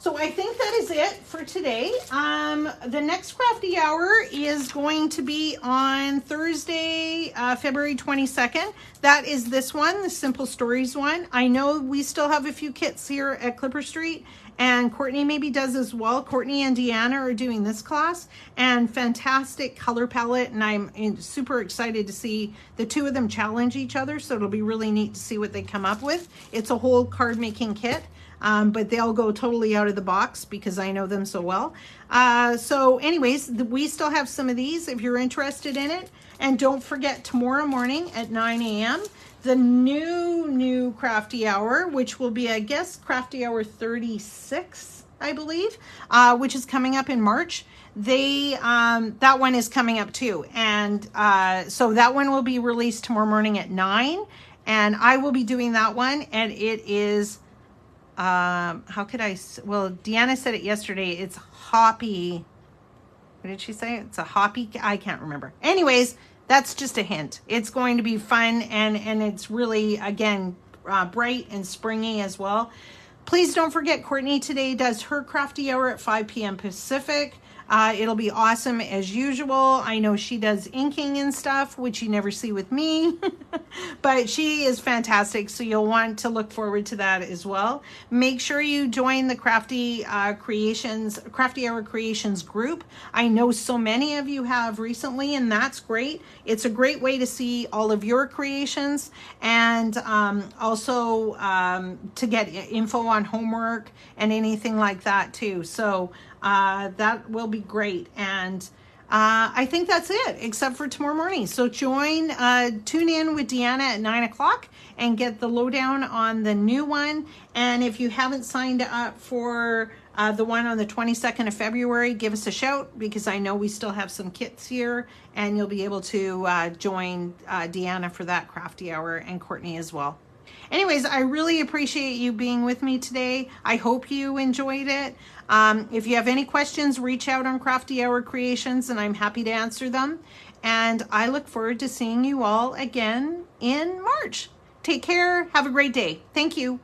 So I think that is it for today. The next Crafty Hour is going to be on Thursday, February 22nd. That is this one, the Simple Stories one. I know we still have a few kits here at Clipper Street, and Courtney maybe does as well. Courtney and Diane are doing this class, and fantastic color palette, and I'm super excited to see the two of them challenge each other, so it'll be really neat to see what they come up with. It's a whole card making kit. But they'll go totally out of the box because I know them so well. So anyways, we still have some of these if you're interested in it. And don't forget, tomorrow morning at 9 a.m., the new Crafty Hour, which will be, I guess, Crafty Hour 36, I believe, which is coming up in March. That one is coming up too. And so that one will be released tomorrow morning at 9. And I will be doing that one. And it is... well, Deanna said it yesterday. It's hoppy. What did she say? It's a hoppy, I can't remember. Anyways, that's just a hint. It's going to be fun, and it's really, again, bright and springy as well. Please don't forget, Courtney today does her Crafty Hour at 5 p.m. Pacific. It'll be awesome as usual. I know she does inking and stuff, which you never see with me, but she is fantastic. So you'll want to look forward to that as well. Make sure you join the Crafty Hour Creations group. I know so many of you have recently, and that's great. It's a great way to see all of your creations, and also to get info on homework and anything like that too. So that will be great. And I think that's it, except for tomorrow morning. So tune in with Diana at 9 o'clock and get the lowdown on the new one. And if you haven't signed up for the one on the 22nd of February, give us a shout, because I know we still have some kits here, and you'll be able to join Diana for that Crafty Hour, and Courtney as well. Anyways, I really appreciate you being with me today. I hope you enjoyed it. If you have any questions, reach out on Crafty Hour Creations, and I'm happy to answer them. And I look forward to seeing you all again in March. Take care. Have a great day. Thank you.